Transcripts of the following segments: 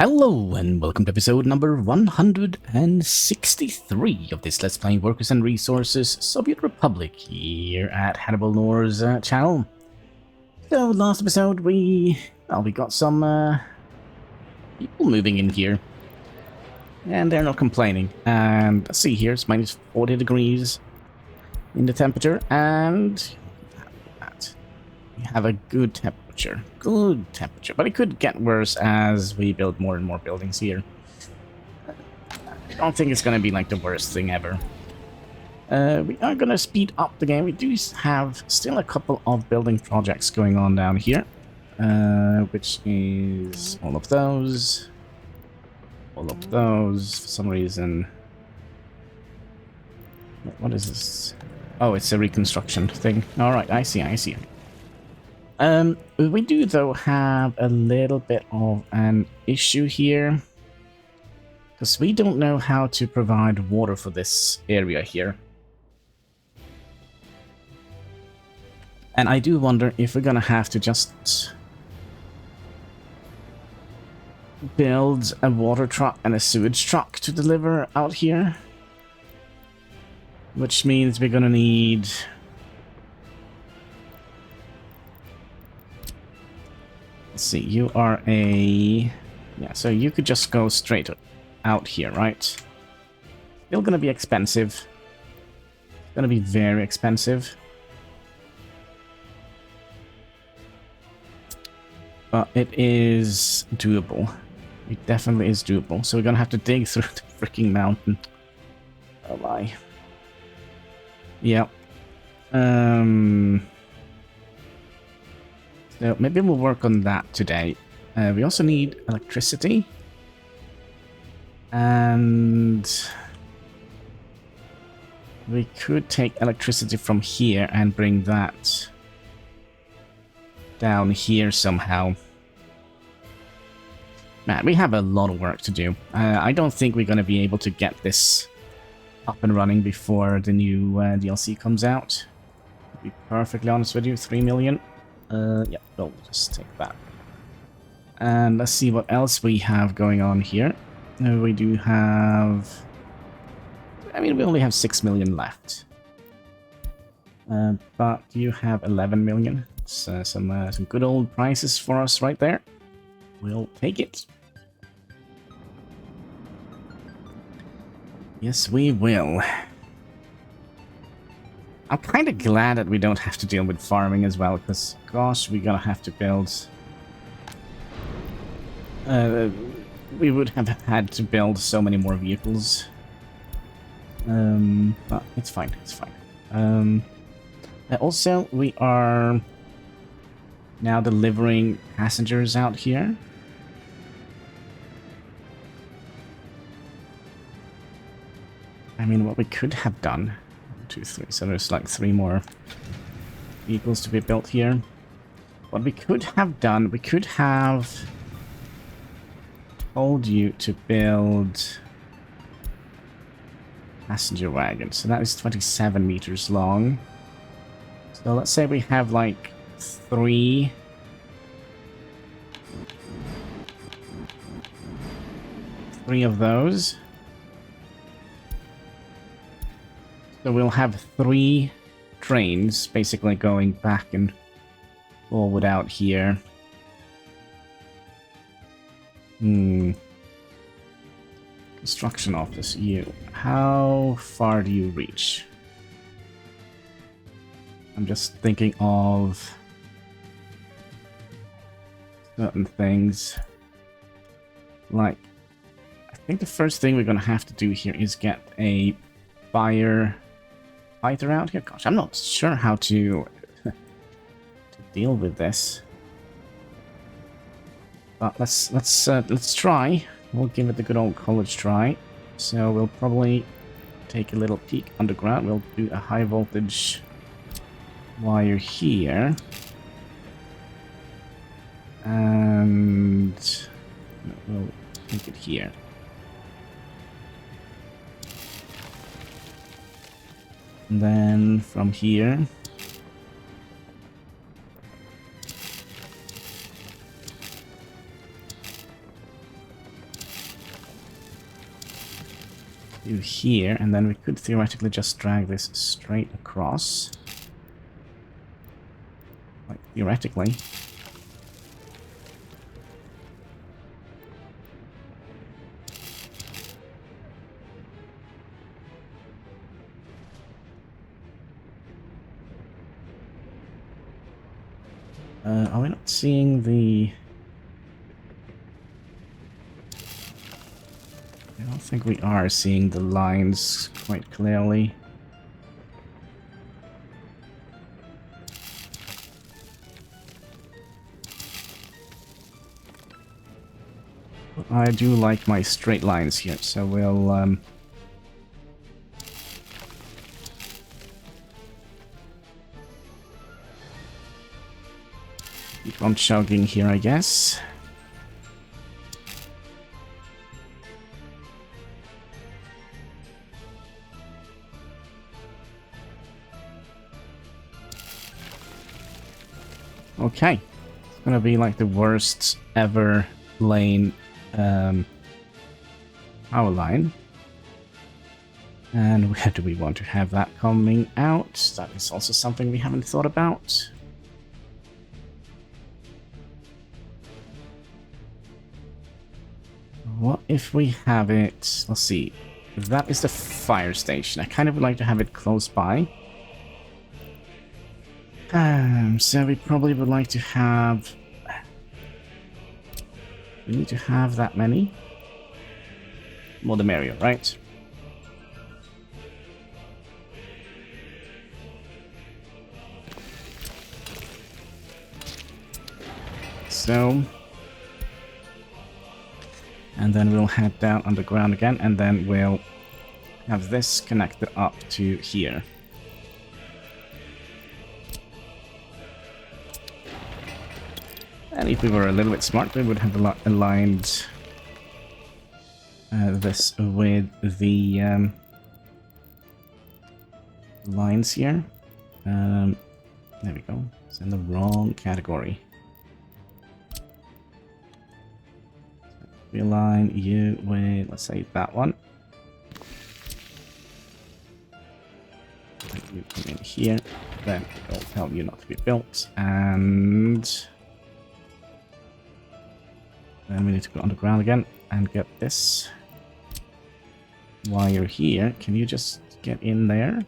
Hello and welcome to episode number 163 of this Let's Play Workers and Resources Soviet Republic here at HanniballNOR's channel. So last episode we got some people moving in here. And they're not complaining. And let's see here, it's minus 40 degrees in the temperature and we have a good temperature. Good temperature, but it could get worse as we build more and more buildings here. I don't think it's going to be like the worst thing ever. We are going to speed up the game. We do have still a couple of building projects going on down here, which is all of those. For some reason. What is this? Oh, it's a reconstruction thing. All right, I see. We do, though, have a little bit of an issue here. Because we don't know how to provide water for this area here. And I do wonder if we're gonna have to just build a water truck and a sewage truck to deliver out here. Which means we're gonna need... Let's see, you are a... Yeah, so you could just go straight out here, right? Still gonna be expensive. Gonna be very expensive. But it is doable. It definitely is doable. So we're gonna have to dig through the freaking mountain. Oh my. Yep. So maybe we'll work on that today. We also need electricity. And we could take electricity from here and bring that down here somehow. Man, we have a lot of work to do. I don't think we're going to be able to get this up and running before the new DLC comes out. To be perfectly honest with you, 3 million. Yeah, we'll just take that. And let's see what else we have going on here. We do have... I mean, we only have 6 million left. But you have 11 million. So some good old prices for us right there. We'll take it. Yes, we will. I'm kind of glad that we don't have to deal with farming as well, because, gosh, we're gonna have to build... we would have had to build so many more vehicles. But it's fine, it's fine. Also, we are now delivering passengers out here. I mean, what we could have done... 2, 3, so there's like 3 more vehicles to be built here. What we could have done, we could have told you to build passenger wagons. So that is 27 meters long. So let's say we have like 3 of those. So we'll have 3 trains basically going back and forward out here. Construction office, you. How far do you reach? I'm just thinking of certain things. Like, I think the first thing we're gonna have to do here is get a fighter out here. Gosh, I'm not sure how to deal with this. But let's try. We'll give it the good old college try. So we'll probably take a little peek underground. We'll do a high voltage wire here. And we'll take it here. And then from here, to here, and then we could theoretically just drag this straight across. Like, theoretically. Are we not seeing the... I don't think we are seeing the lines quite clearly. But I do like my straight lines here, so we'll... keep on chugging here, I guess. Okay. It's gonna be like the worst ever lane power line. And where do we want to have that coming out? That is also something we haven't thought about. What if we have it... Let's see. That is the fire station. I kind of would like to have it close by. So we probably would like to have... We need to have that many. More the merrier, right? So... And then we'll head down underground again, and then we'll have this connected up to here. And if we were a little bit smart, we would have aligned this with the lines here. There we go. It's in the wrong category. We align you with, let's say, that one. You come in here, then it'll tell you not to be built, and then we need to go underground again and get this. While you're here, can you just get in there?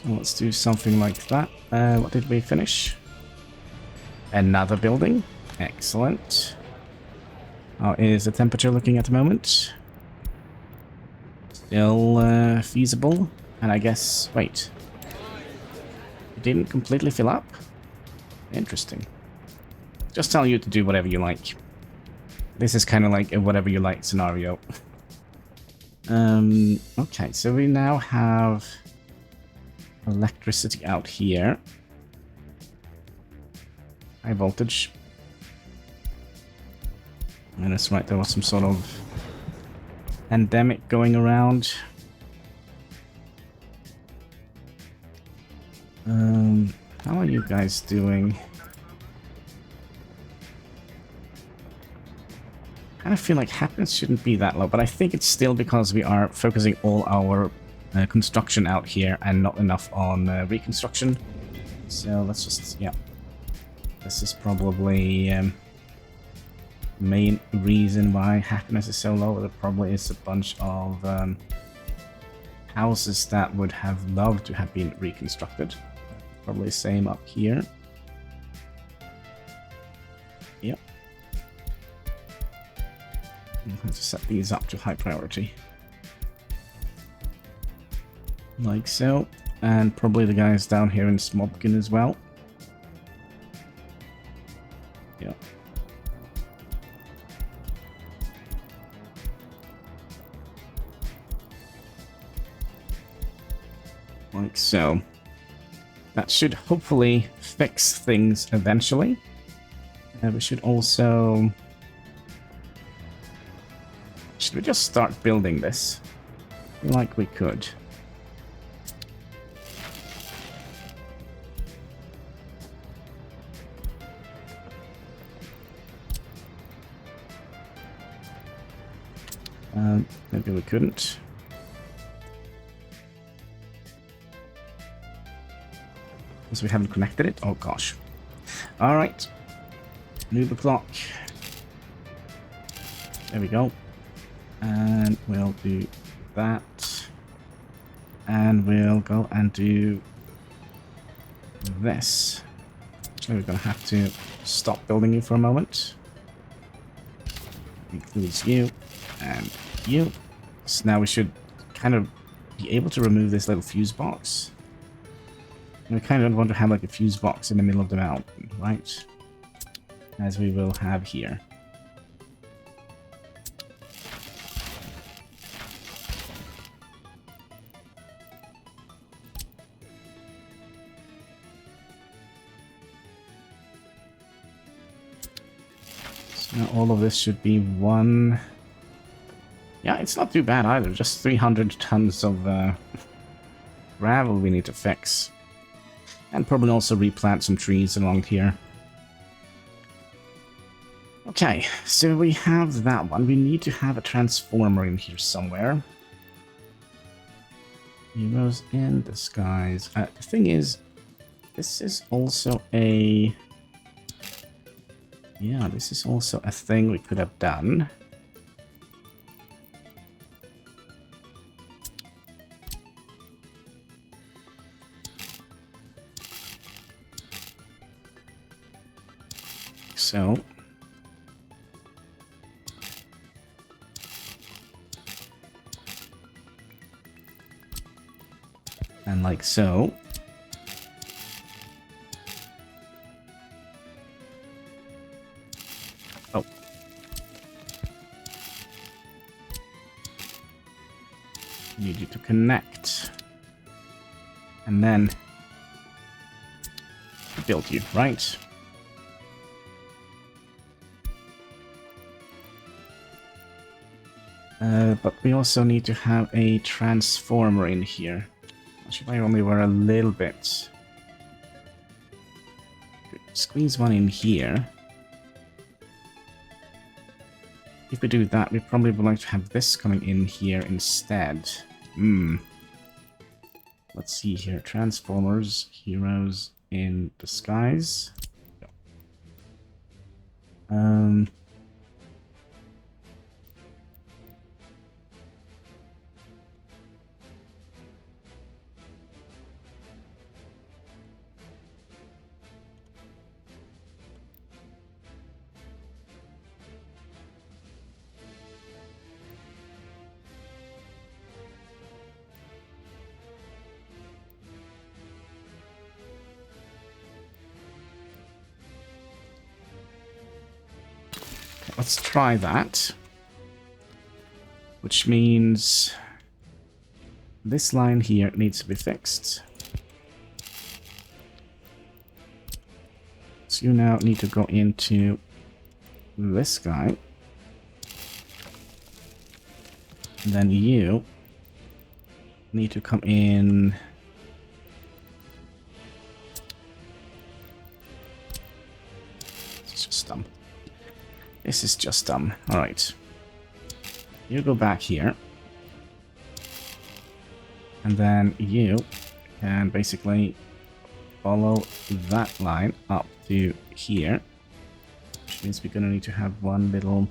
Let's do something like that. What did we finish? Another building. Excellent. How is the temperature looking at the moment? Still feasible. And I guess... Wait. It didn't completely fill up? Interesting. Just tell you to do whatever you like. This is kind of like a whatever you like scenario. Okay, so we now have... electricity out here. High voltage. And that's right, there was some sort of pandemic going around. How are you guys doing? I kind of feel like happiness shouldn't be that low, but I think it's still because we are focusing all our construction out here and not enough on reconstruction. So let's just, yeah. This is probably main reason why happiness is so low. There probably is a bunch of houses that would have loved to have been reconstructed. Probably same up here. Yep. I'll have to set these up to high priority. Like so. And probably the guys down here in Smobkin as well. Yep. Like so. That should hopefully fix things eventually. We should also Should we just start building this? I feel like we could. Maybe we couldn't. Because we haven't connected it? Oh gosh. Alright. Move the clock. There we go. And we'll do that. And we'll go and do this. So we're going to have to stop building you for a moment. Includes you and you. So now we should kind of be able to remove this little fuse box. And we kind of want to have like a fuse box in the middle of the mountain, right? As we will have here. So now all of this should be one... Yeah, it's not too bad either. Just 300 tons of gravel we need to fix. And probably also replant some trees along here. Okay, so we have that one. We need to have a transformer in here somewhere. Heroes in disguise. The thing is, this is also a... Yeah, this is also a thing we could have done. So... And like so. Oh. Need you to connect. And then build you, right? But we also need to have a transformer in here. If I only were a little bit. Squeeze one in here. If we do that, we probably would like to have this coming in here instead. Let's see here. Transformers, heroes in disguise. Let's try that. Which means this line here needs to be fixed. So you now need to go into this guy. And then you need to come in. It's just dumb. This is just dumb. Alright. You go back here. And then you can basically follow that line up to here. Which means we're gonna need to have one little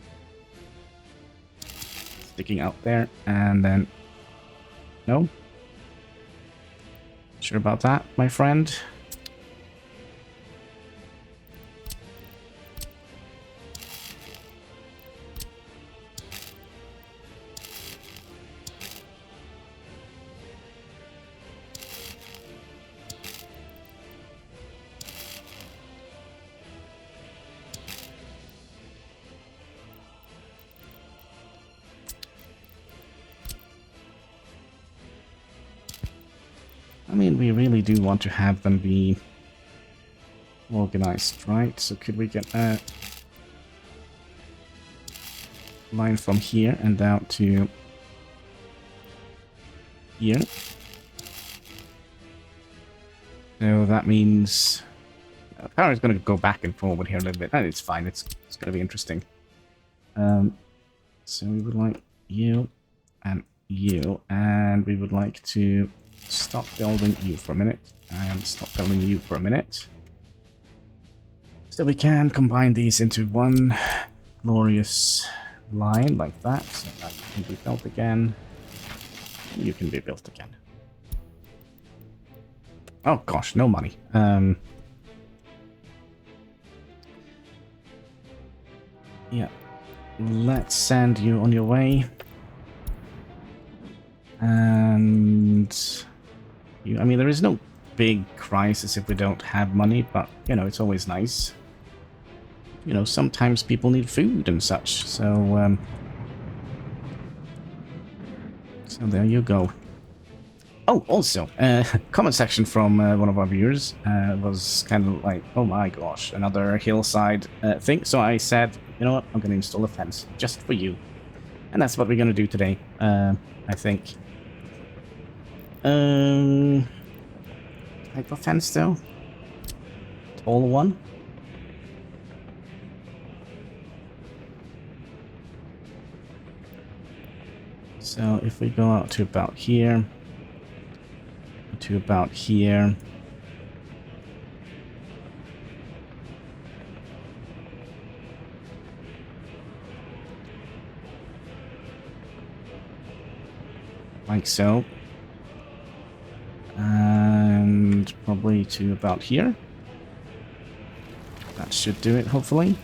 sticking out there. And then... No? Sure about that, my friend? I mean, we really do want to have them be organized, right? So could we get line from here and down to here. So that means power is going to go back and forward here a little bit. And it's fine. It's going to be interesting. So we would like you, and we would like to stop building you for a minute, and stop building you for a minute. So we can combine these into one glorious line like that. So that can be built again. You can be built again. Oh gosh, no money. Yeah. Let's send you on your way. And you, I mean, there is no big crisis if we don't have money, but, you know, it's always nice. You know, sometimes people need food and such, so there you go. Oh, also, comment section from one of our viewers was kind of like, oh my gosh, another hillside thing. So I said, you know what, I'm going to install a fence just for you. And that's what we're going to do today, I think. Type of fence though? Tall one? So if we go out to about here, to about here, like so, and probably to about here. That should do it, hopefully.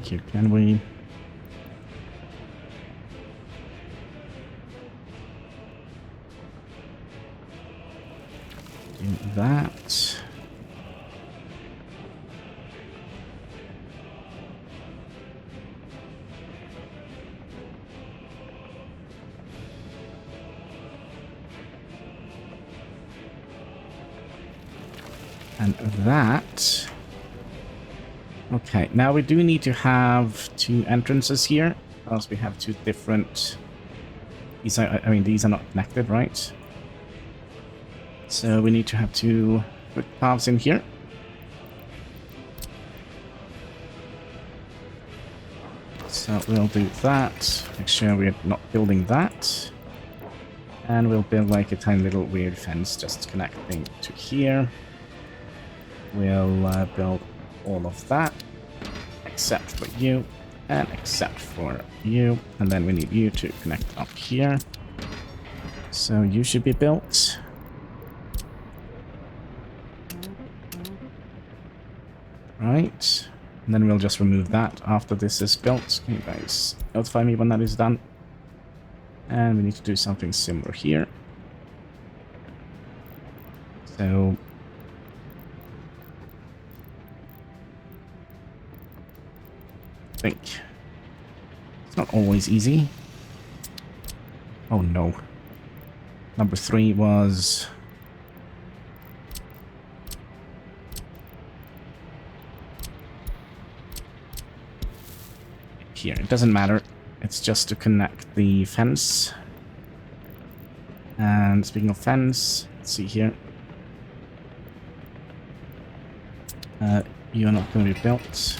Here, can we? Do that. And that. Okay, now we do need to have two entrances here, because we have two different... These are, I mean, these are not connected, right? So we need to have two footpaths in here. So we'll do that. Make sure we're not building that. And we'll build like a tiny little weird fence just connecting to here. We'll build all of that, except for you, and except for you. And then we need you to connect up here. So you should be built. Right. And then we'll just remove that after this is built. Can you guys notify me when that is done? And we need to do something similar here. So... I think it's not always easy. Oh no. Number 3 was... here. It doesn't matter. It's just to connect the fence. And speaking of fence, let's see here. You're not going to be built.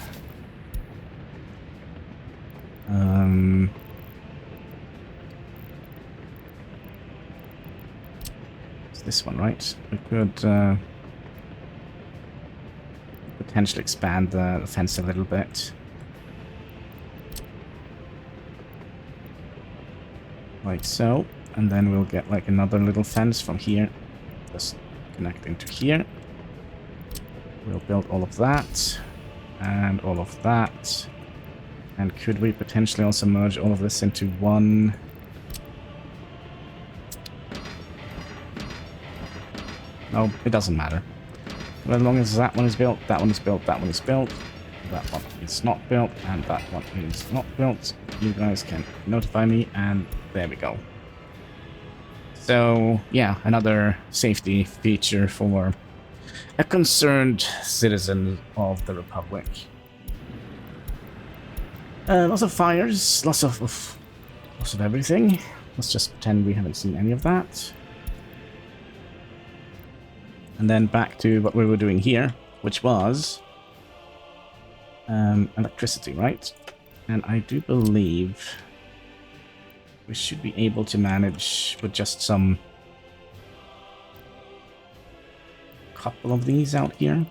It's this one, right? We could potentially expand the fence a little bit. Like so. And then we'll get like another little fence from here. Just connecting to here. We'll build all of that. And all of that. And could we potentially also merge all of this into one? No, it doesn't matter. But as long as that one is built, that one is built, that one is built, that one is not built, and that one is not built, you guys can notify me, and there we go. So, yeah, another safety feature for a concerned citizen of the Republic. Lots of fires, lots of everything. Let's just pretend we haven't seen any of that. And then back to what we were doing here, which was electricity, right? And I do believe we should be able to manage with just some couple of these out here.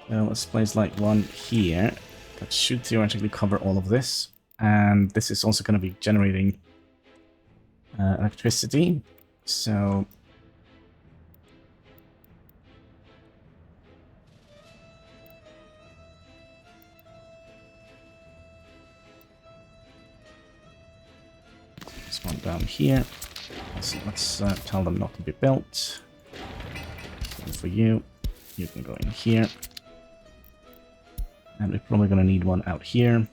So let's place like one here. That should theoretically cover all of this. And this is also going to be generating electricity. So this one down here. Let's tell them not to be built. And for you, you can go in here. And we're probably going to need one out here.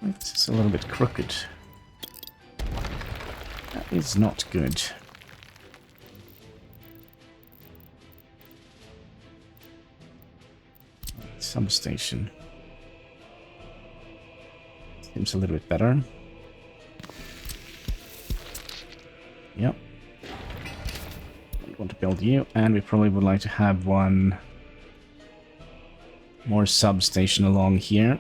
It's a little bit crooked. That is not good. Substation. Seems a little bit better. Yep. We want to build you, and we probably would like to have one more substation along here.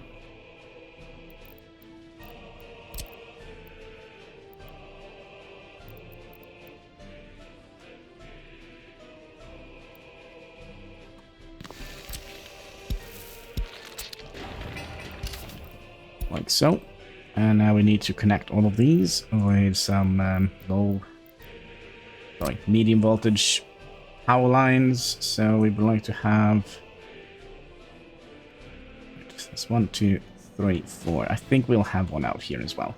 Like so. And now we need to connect all of these with some medium voltage power lines. So we would like to have this 1, 2, 3, 4. I think we'll have one out here as well.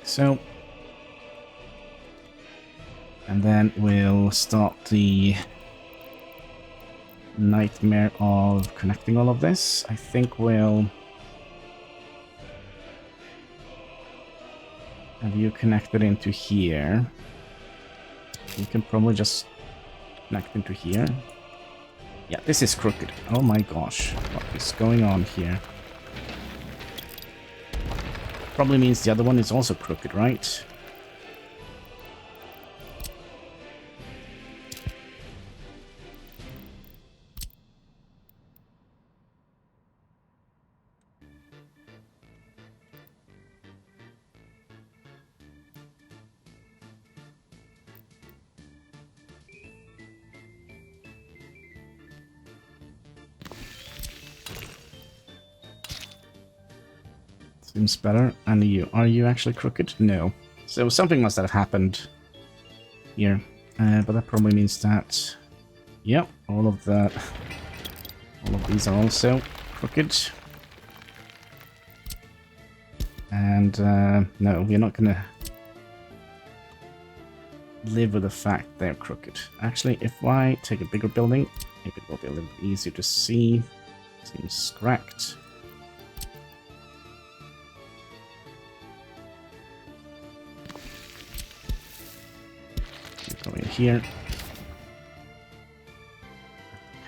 So, and then we'll start the nightmare of connecting all of this. I think we'll have you connected into here. You can probably just connect into here. Yeah, this is crooked. Oh my gosh, what is going on here? Probably means the other one is also crooked, right? Seems better. And you, are you actually crooked? No. So something must have happened here. But that probably means that, yep, all of these are also crooked. And no, we're not gonna live with the fact they're crooked. Actually, if I take a bigger building, maybe it will be a little bit easier to see. Seems cracked. Go in here.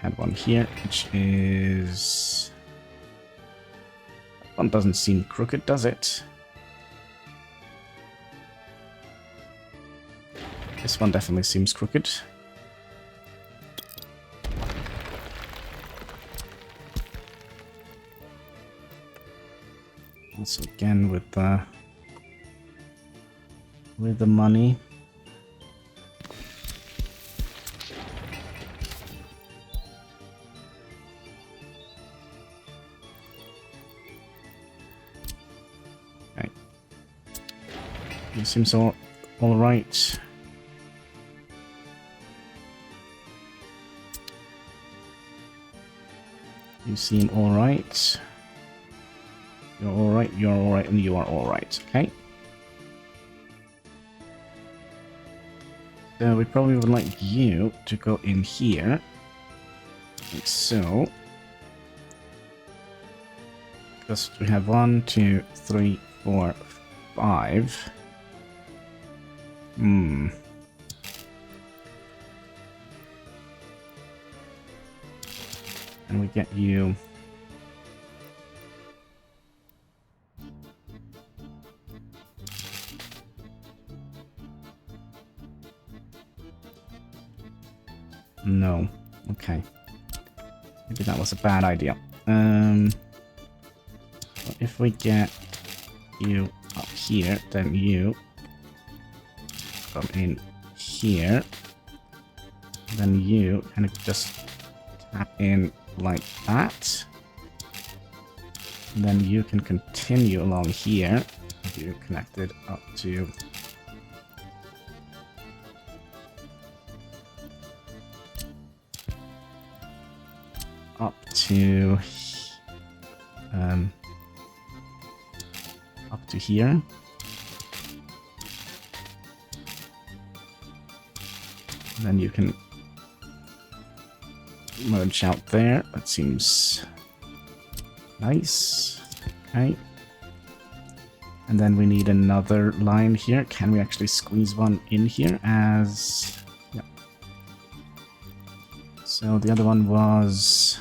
Had one here, which is... One doesn't seem crooked, does it? This one definitely seems crooked. Also again with the money. It seems all right. You seem all right. You're all right. You're all right, and you are all right. Okay. So we probably would like you to go in here, like so. Because we have 1, 2, 3, 4, 5. And we get you. No. Okay. Maybe that was a bad idea. If we get you up here, then you come in here. Then you kind of just tap in like that. And then you can continue along here. You connected up to up to here. And then you can merge out there. That seems nice. Okay. And then we need another line here. Can we actually squeeze one in here as... Yeah. So the other one was...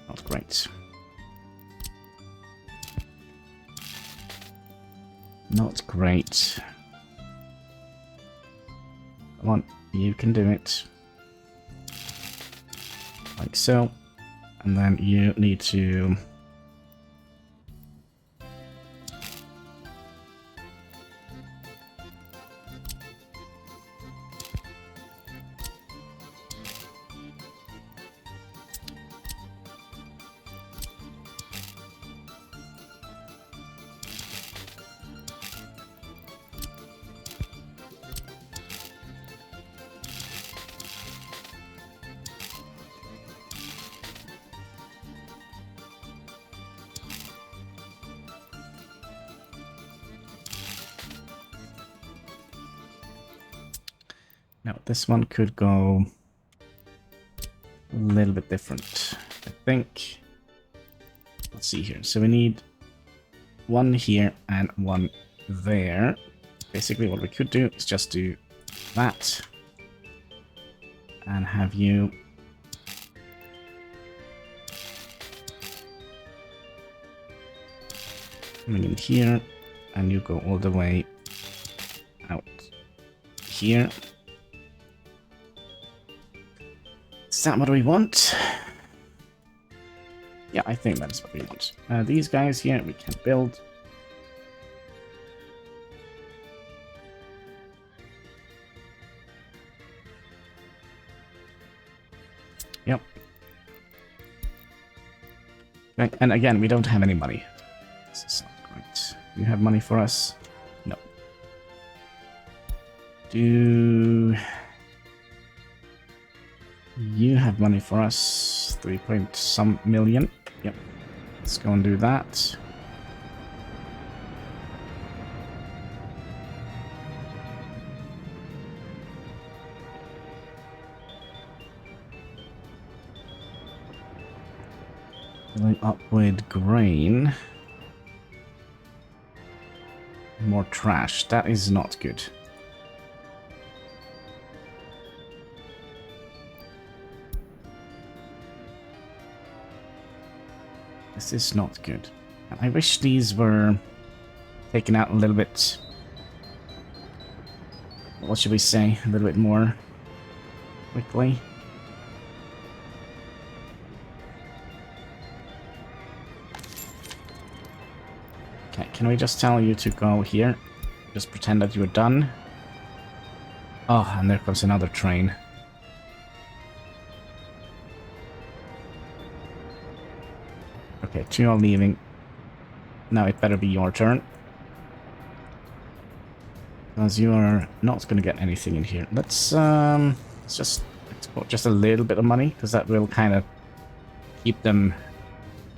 Not great. Not great. Come on, you can do it. Like so. And then you need to... Now, this one could go a little bit different, I think. Let's see here. So we need one here and one there. Basically, what we could do is just do that. And have you... coming in here, and you go all the way out here. Is that what we want? Yeah, I think that is what we want. These guys here, we can build. Yep. Okay, and again, we don't have any money. This is not great. You have money for us? No. Do... You have money for us, 3 point some million. Yep. Let's go and do that. Filling up with grain. More trash. That is not good. This is not good. I wish these were taken out a little bit. What should we say? A little bit more quickly. Okay, can we just tell you to go here? Just pretend that you're done. Oh, and there comes another train. Okay, 2 are leaving. Now it better be your turn. Because you are not going to get anything in here. Let's just export just a little bit of money, because that will kind of keep them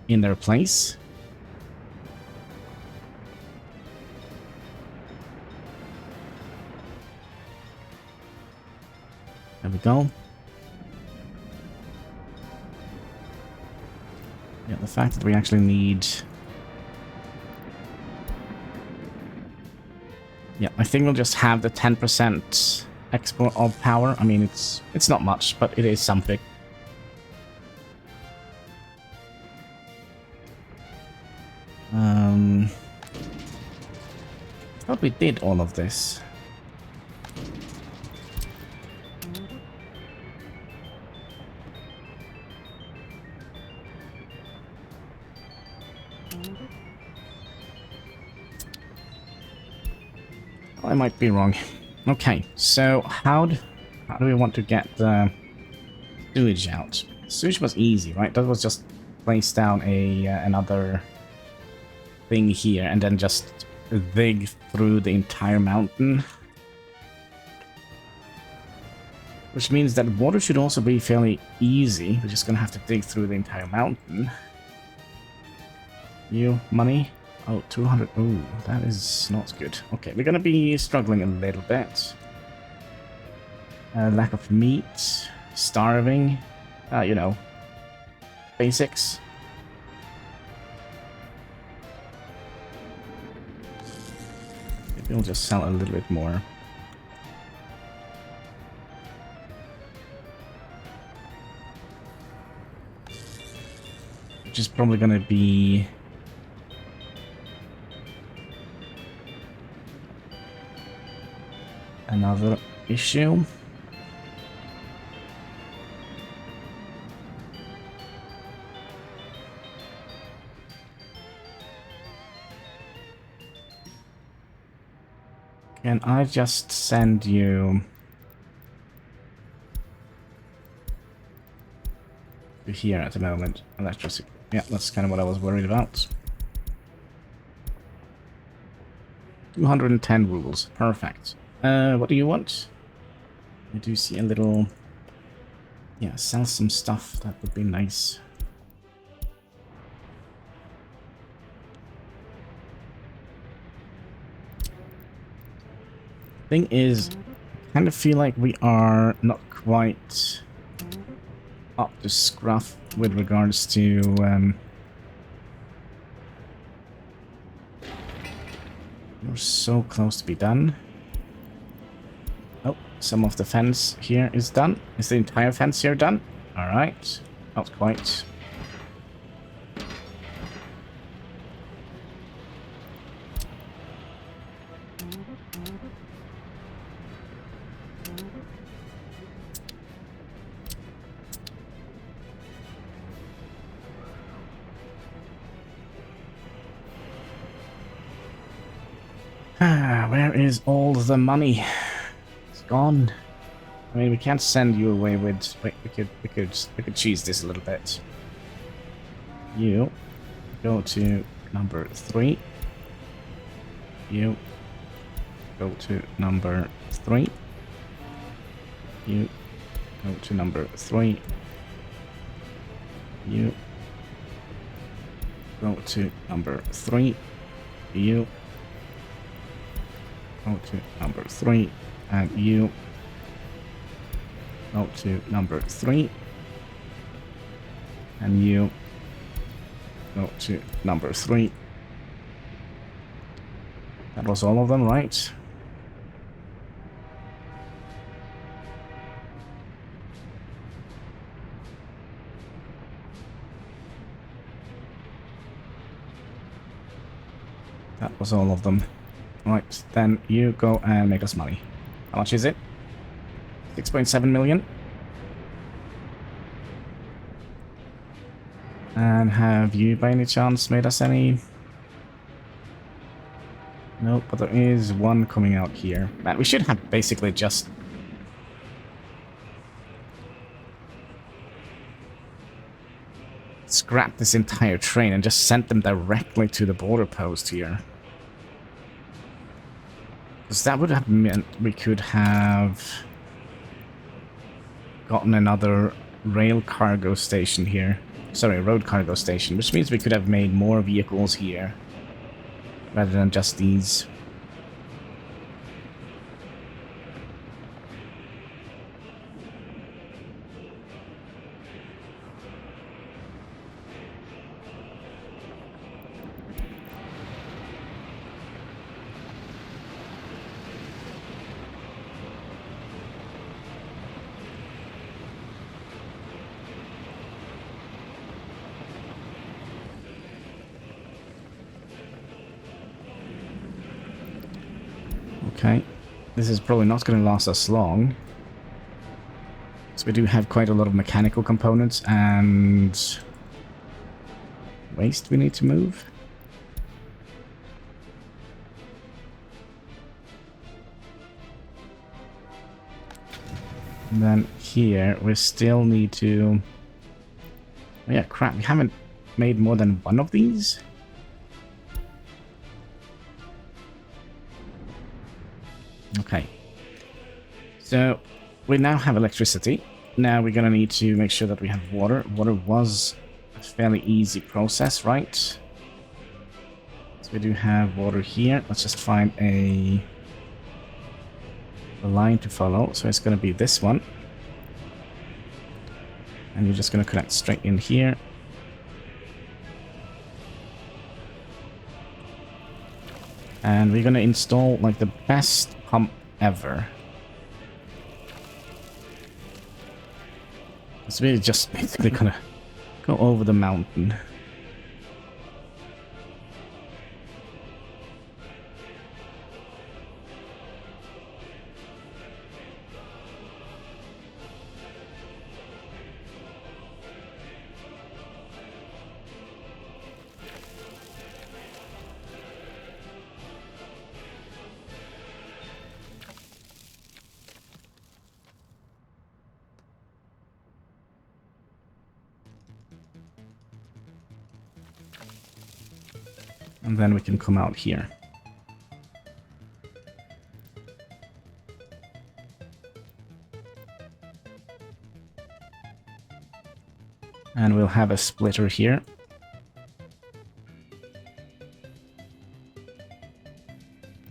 in their place. There we go. Yeah, the fact that we actually need... Yeah, I think we'll just have the 10% export of power. I mean, it's not much, but it is something. I thought we did all of this. I might be wrong. Okay, so how do we want to get the sewage out? Sewage was easy, right? That was just place down another thing here and then just dig through the entire mountain. Which means that water should also be fairly easy. We're just gonna have to dig through the entire mountain. You, money? Oh, 200. Ooh, that is not good. Okay, we're gonna be struggling a little bit. Lack of meat. Starving. You know. Basics. Maybe we'll just sell a little bit more. Which is probably gonna be... another issue. Can I just send you to here at the moment? Electricity. Yeah, that's kind of what I was worried about. 210 rubles. Perfect. What do you want? I do see a little... Yeah, sell some stuff. That would be nice. Thing is, I kind of feel like we are not quite up to scruff with regards to... We're so close to be done. Oh, some of the fence here is done. Is the entire fence here done? Alright. Not quite. Where is all the money? It's gone. I mean, we can't send you away with... Wait, we could cheese this a little bit. You go to number 3. You go to number 3. You go to number 3. You go to number 3. You go to number 3, and you go to number 3, and you go to number 3. That was all of them, right? That was all of them. Right, then you go and make us money. How much is it? 6.7 million. And have you by any chance made us any? Nope, but there is one coming out here. Man, we should have basically just... scrapped this entire train and just sent them directly to the border post here. Because that would have meant we could have gotten another rail cargo station here. Sorry, road cargo station, which means we could have made more vehicles here rather than just these. Okay, this is probably not going to last us long. So we do have quite a lot of mechanical components and waste we need to move. And then here we still need to... Oh yeah, crap, we haven't made more than one of these? Okay, so we now have electricity. Now we're gonna need to make sure that we have water. Water was a fairly easy process, right? So we do have water here. Let's just find a line to follow. So it's gonna be this one. And you're just gonna connect straight in here. And we're gonna install like the best pump ever. It's really just basically gonna go over the mountain. And then we can come out here. And we'll have a splitter here.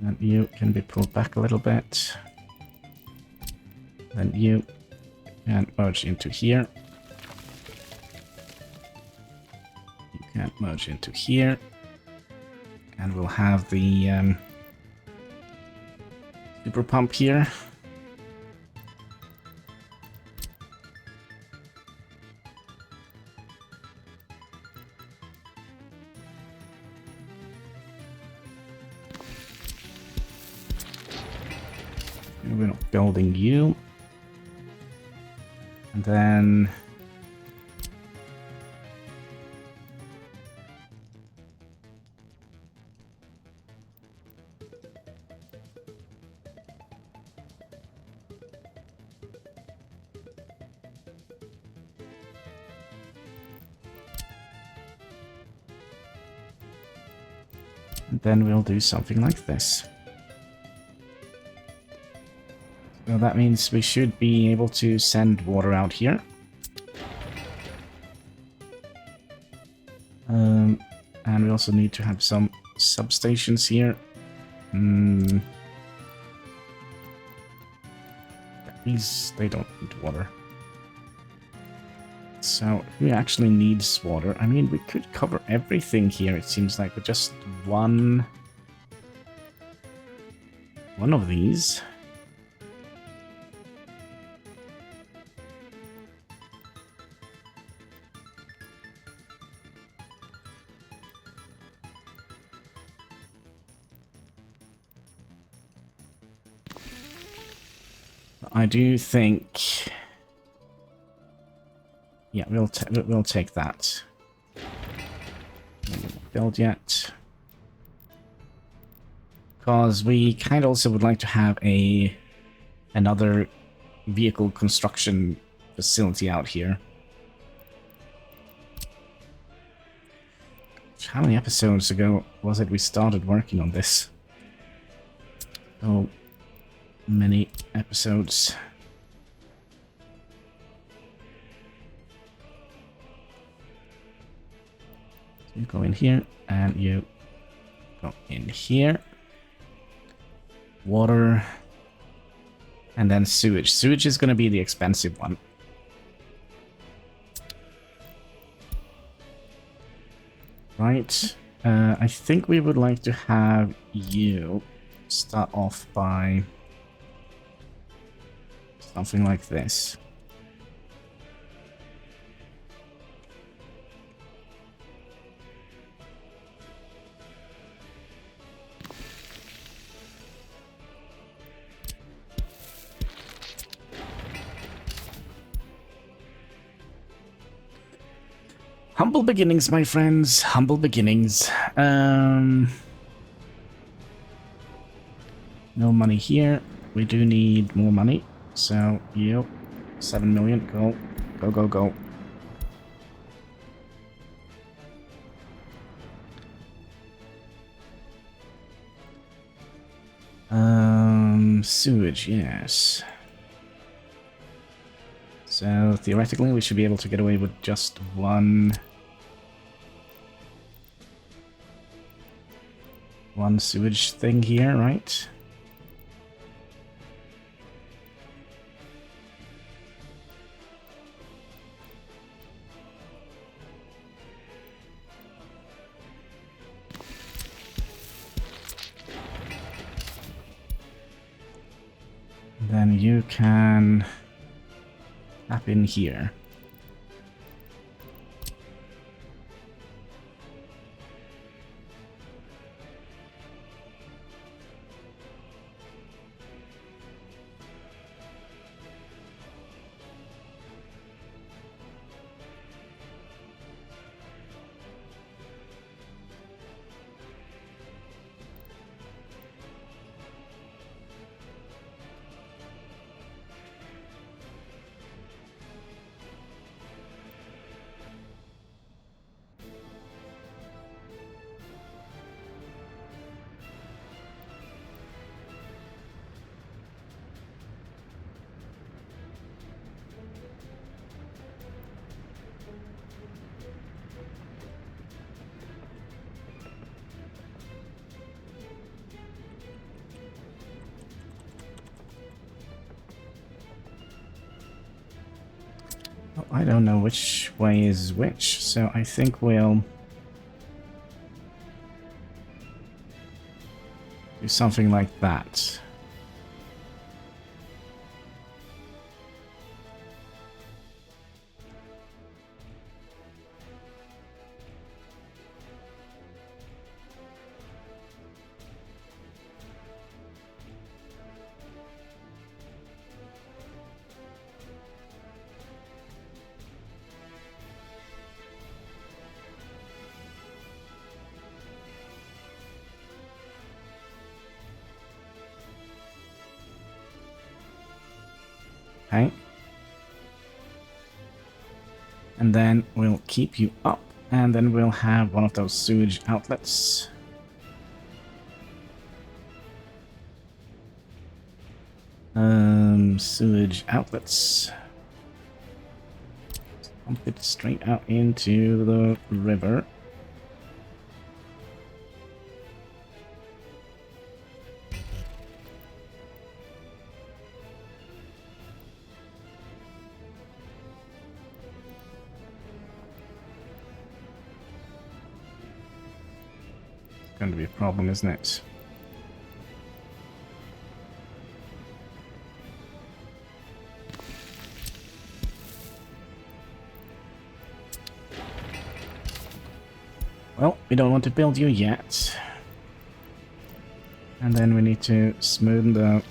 And you can be pulled back a little bit. Then you can merge into here. You can merge into here. And we'll have the super pump here. And we're not building you. And then... then we'll do something like this. So that means we should be able to send water out here. And we also need to have some substations here. These, they don't need water. So, who actually needs water? I mean, we could cover everything here, it seems like, with just one of these. I do think... Yeah, we'll take that. Build yet. Because we kind of also would like to have another vehicle construction facility out here. How many episodes ago was it we started working on this? Oh, many episodes. You go in here, and you go in here. Water. And then sewage. Sewage is going to be the expensive one. Right. I think we would like to have you start off by something like this. Humble beginnings, my friends. Humble beginnings. No money here. We do need more money. So, yep. 7 million. Go. Go, go, go. Sewage, yes. So, theoretically, we should be able to get away with just one sewage thing here, right? Then you can tap in here. Oh, I don't know which way is which, so I think we'll do something like that. Okay. And then we'll keep you up, and then we'll have one of those sewage outlets. Sewage outlets. Pump it straight out into the river. Going to be a problem, isn't it? Well, we don't want to build you yet. And then we need to smoothen the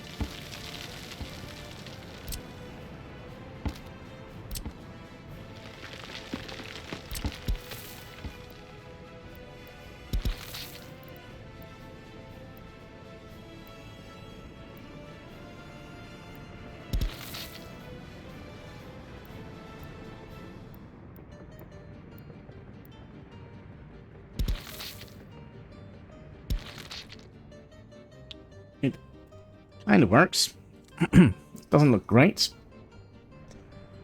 Kind of works. Doesn't look great.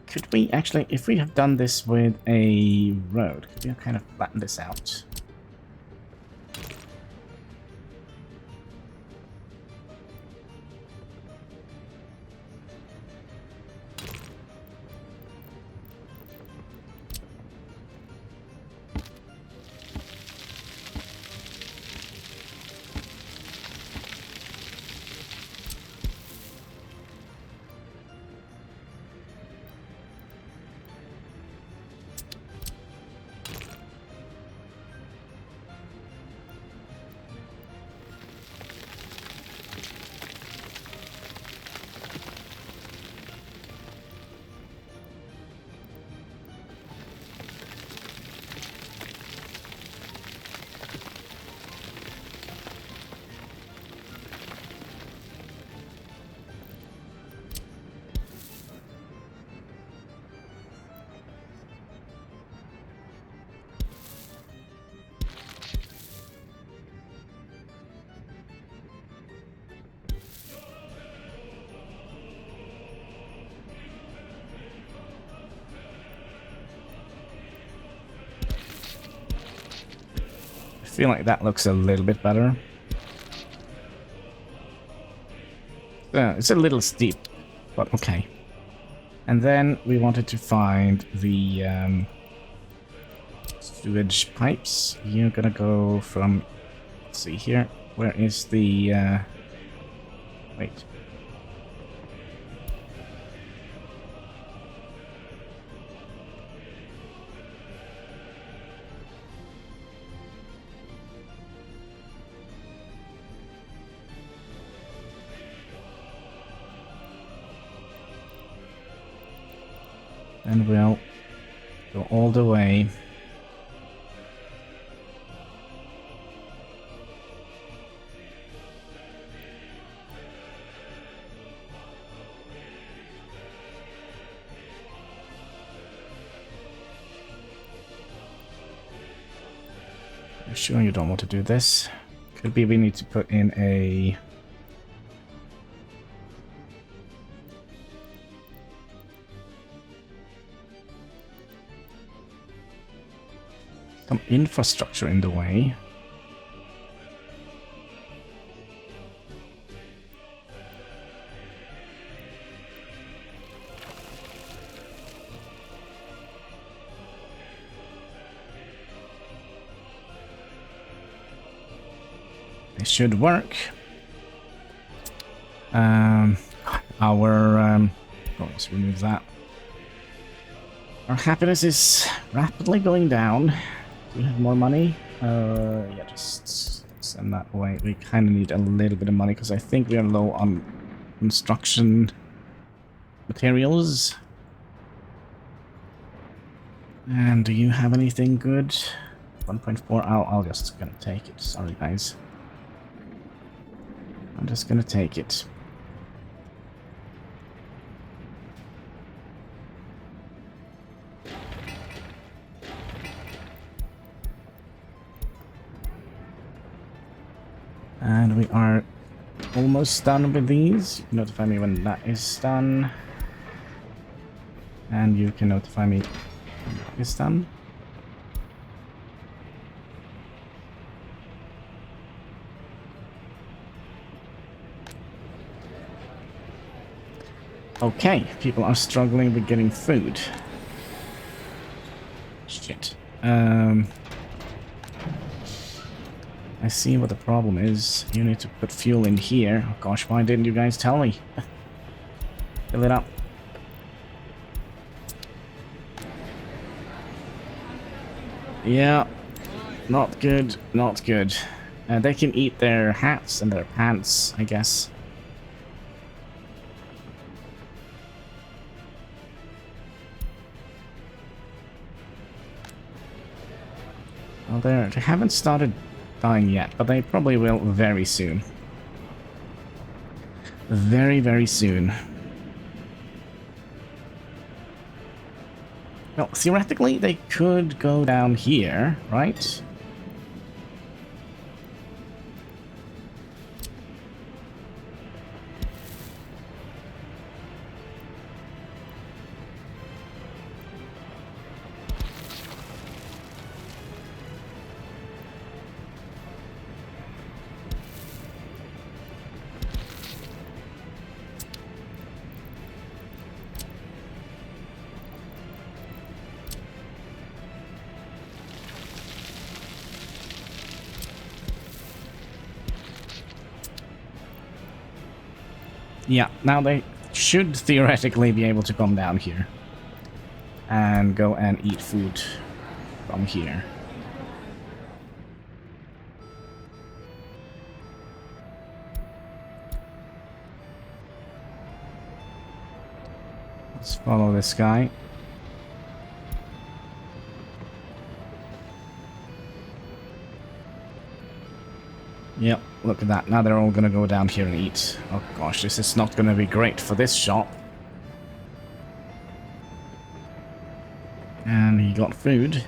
Could we actually, if we have done this with a road, could we kind of flatten this out? I feel like that looks a little bit better. It's a little steep, but okay. And then we wanted to find the sewage pipes. You're gonna go from, let's see here, where is the, wait. And we'll go all the way. I'm sure you don't want to do this. Could be we need to put in a... some infrastructure in the way. It should work. Let's remove that. Our happiness is rapidly going down. Do we have more money? Yeah, just send that away. We kind of need a little bit of money because I think we are low on construction materials. And do you have anything good? 1.4. I'll just gonna take it. Sorry, guys. I'm just gonna take it. And we are almost done with these. You can notify me when that is done. And you can notify me when that is done. Okay, people are struggling with getting food. Shit. I see what the problem is. You need to put fuel in here. Oh gosh, why didn't you guys tell me? Fill it up. Yeah, not good, not good. They can eat their hats and their pants, I guess. Well, they haven't started dying yet, but they probably will very soon. Very, very soon. Well, theoretically, they could go down here, right? Yeah, now they should theoretically be able to come down here and go and eat food from here. Let's follow this guy. Yep, look at that. Now they're all gonna go down here and eat. Oh gosh, this is not gonna be great for this shop. And he got food.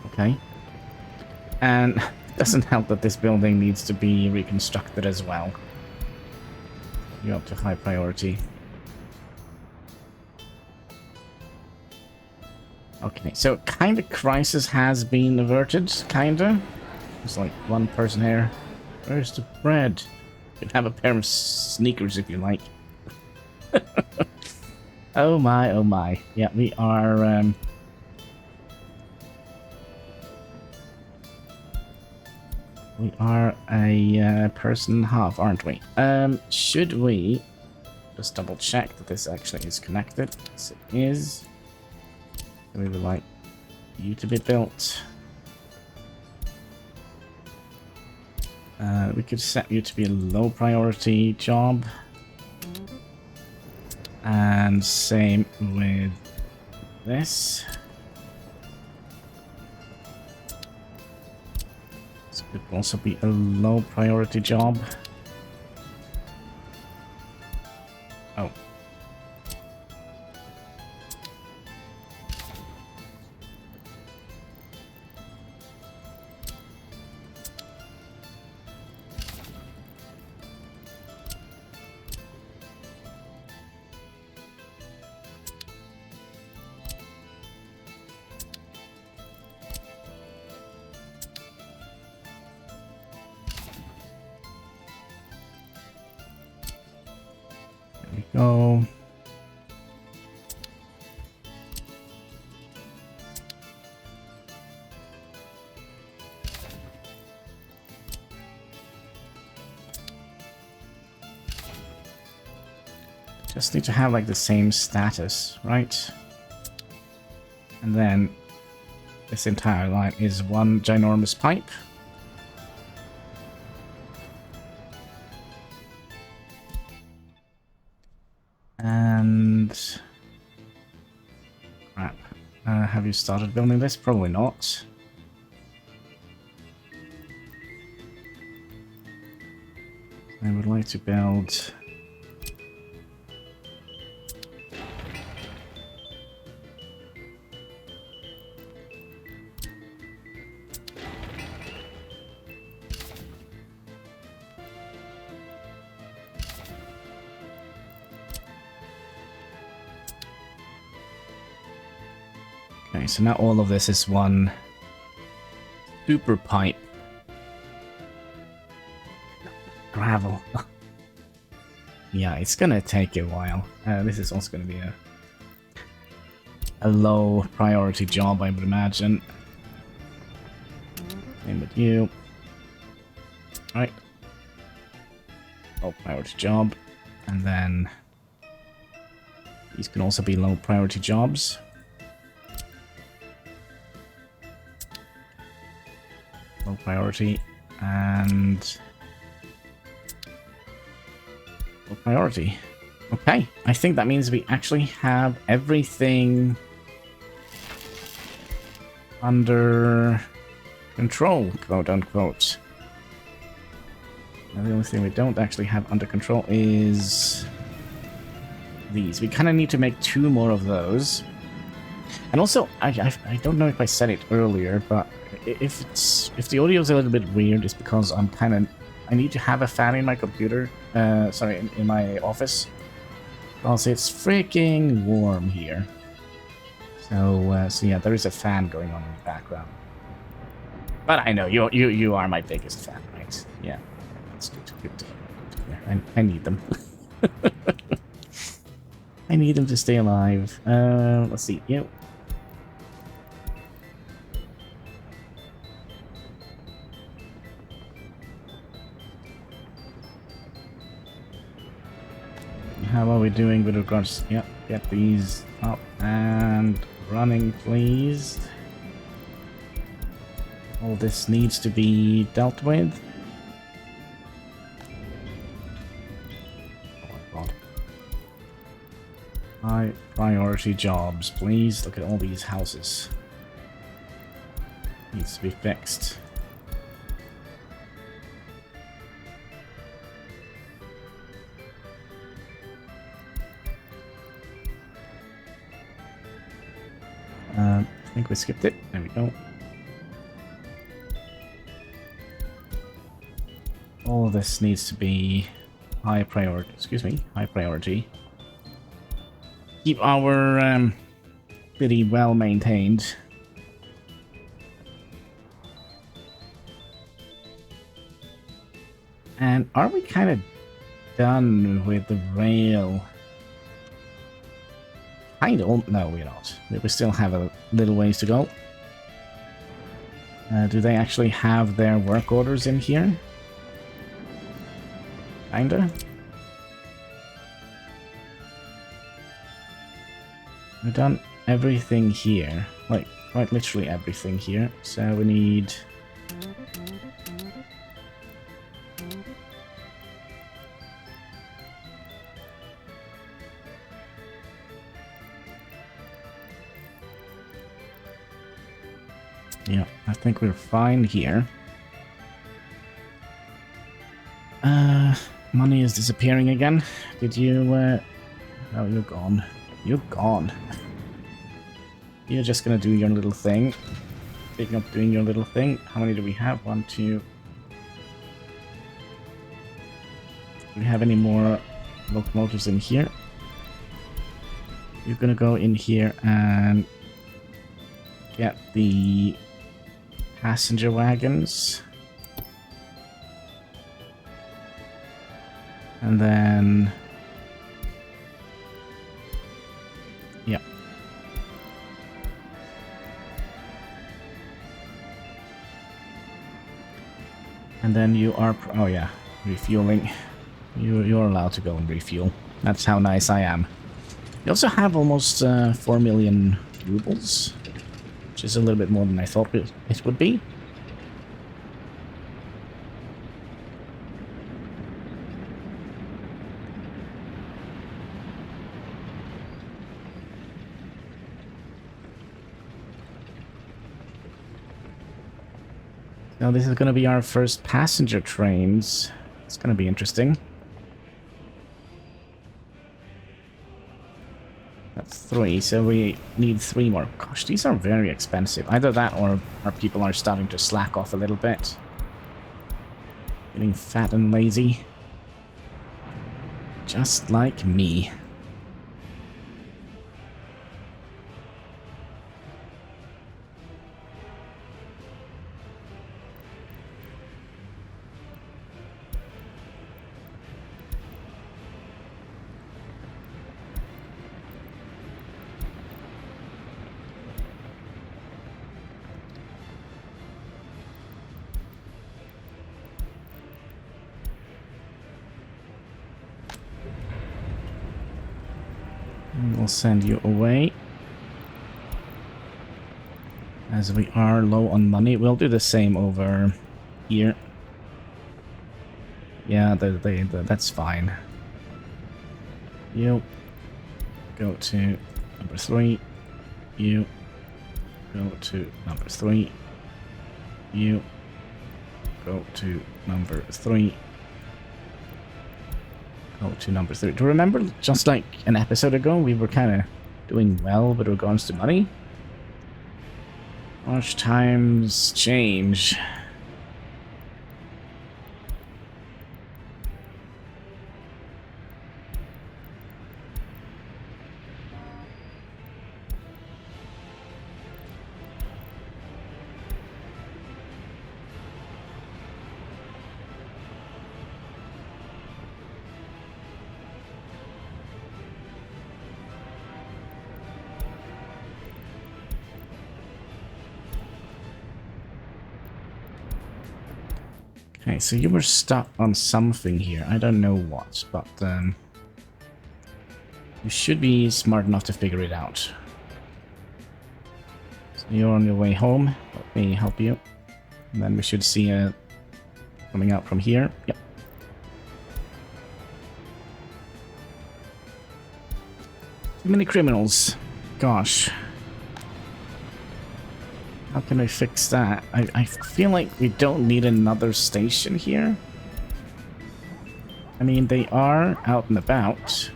Okay. And it doesn't help that this building needs to be reconstructed as well. You're up to high priority. Okay, so kind of crisis has been averted, kinda. There's like one person here. Where's the bread? You can have a pair of sneakers if you like. Oh my, oh my. Yeah, we are, we are a person and a half, aren't we? Should we just double check that this actually is connected? Yes, it is. We would like you to be built. We could set you to be a low priority job. And same with this. This could also be a low priority job. Oh. Go. Just need to have like the same status, right? And then this entire line is one ginormous pipe. And crap. Have you started building this? Probably not. I would like to build so now all of this is one super pipe. Gravel. Yeah, it's gonna take a while. This is also gonna be a low priority job, I would imagine. Same with you. Alright. Low priority job. And then these can also be low priority jobs. Low priority and low priority. Okay, I think that means we actually have everything under control, quote unquote. Now, the only thing we don't actually have under control is these. We kind of need to make 2 more of those. And also, I don't know if I said it earlier, but if the audio is a little bit weird, it's because I need to have a fan in my computer, in my office, because it's freaking warm here. So yeah, there is a fan going on in the background. But I know you are my biggest fan, right? Yeah, that's good. I need them. I need them to stay alive. Let's see. How are we doing with regards? Yep, get these up and running, please. All this needs to be dealt with. Oh my god. High priority jobs, please. Look at all these houses. Needs to be fixed. I think we skipped it. There we go. All this needs to be high priority. Excuse me, high priority. Keep our city well maintained. And are we kind of done with the rail? I don't know, we're not. We still have a little ways to go. Do they actually have their work orders in here? Kinda. We've done everything here. Like, quite literally everything here. So we need... Yeah, I think we're fine here. Money is disappearing again. Did you, Oh, you're gone. You're gone. You're just gonna do your little thing. Picking up doing your little thing. How many do we have? 1, 2... Do we have any more locomotives in here? You're gonna go in here and get the passenger wagons. And then... Yeah. And then you are... Oh yeah, refueling. You're allowed to go and refuel. That's how nice I am. You also have almost 4 million rubles, which is a little bit more than I thought it would be. Now this is going to be our first passenger trains. It's going to be interesting. That's 3, so we need 3 more. Gosh, these are very expensive. Either that or our people are starting to slack off a little bit. Getting fat and lazy. Just like me. We'll send you away. As we are low on money, we'll do the same over here. Yeah, that's fine. You go to number 3. You go to number 3. You go to number 3. Go to number 3. Do you remember, just like an episode ago, we were kind of doing well with regards to money? Watch times change. Okay, so you were stuck on something here. I don't know what, but You should be smart enough to figure it out. So you're on your way home. Let me help you. And then we should see it coming out from here. Yep. Too many criminals. Gosh. How can I fix that? I feel like we don't need another station here. I mean, they are out and about,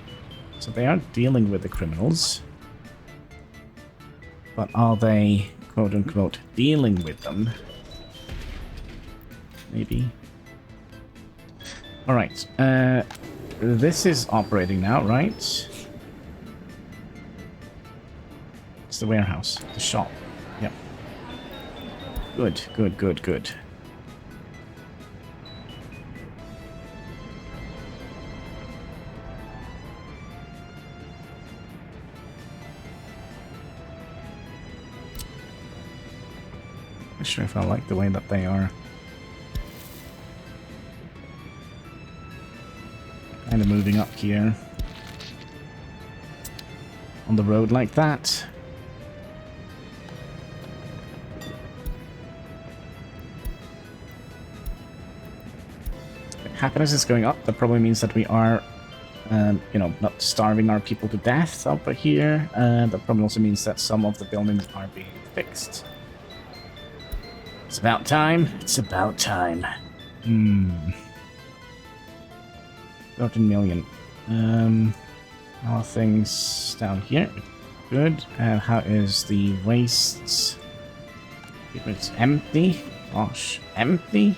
so they are dealing with the criminals. But are they, quote-unquote, dealing with them? Maybe. Alright, this is operating now, right? It's the warehouse, the shop. Yep. Good, good, good, good. Not sure if I like the way that they are kind of moving up here on the road like that. Happiness is going up. That probably means that we are, you know, not starving our people to death over here. That probably also means that some of the buildings are being fixed. It's about time. It's about time. 13 million. How are things down here? Good. How is the waste? It's empty. Gosh, empty?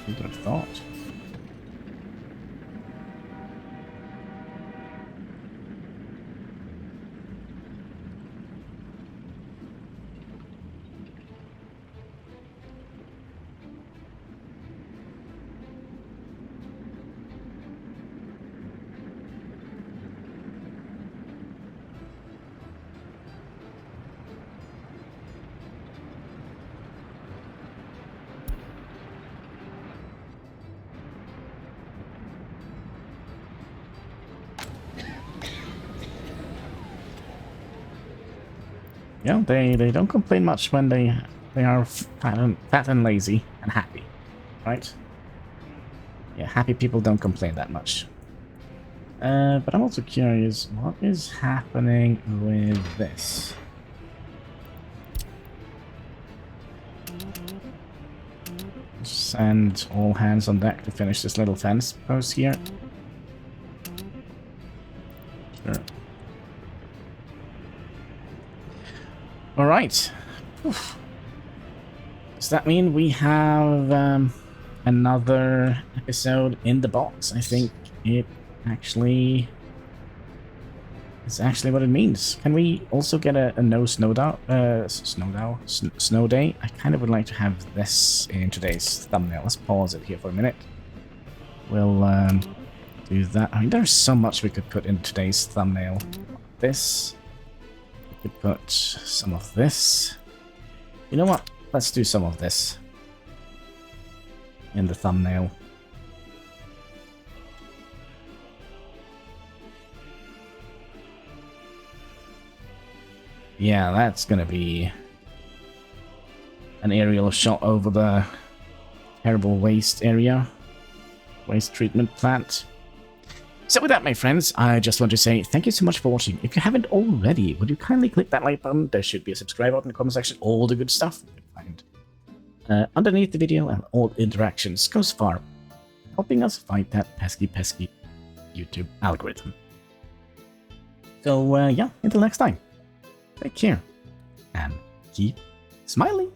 Who would have thought? Yeah, they don't complain much when they are fat and lazy and happy, right? Yeah, happy people don't complain that much. But I'm also curious, what is happening with this? Send all hands on deck to finish this little fence post here. Sure. Alright. Does that mean we have another episode in the box? I think it actually is actually what it means. Can we also get a no snow day? I kind of would like to have this in today's thumbnail. Let's pause it here for a minute. We'll do that. I mean, there's so much we could put in today's thumbnail. This. We could put some of this. You know what? Let's do some of this in the thumbnail. Yeah, that's gonna be an aerial shot over the terrible waste area. Waste treatment plant. So with that, my friends, I just want to say thank you so much for watching. If you haven't already, would you kindly click that like button? There should be a subscribe button in the comment section. All the good stuff you can find underneath the video, and all interactions goes far, helping us fight that pesky YouTube algorithm. So yeah, until next time, take care and keep smiling.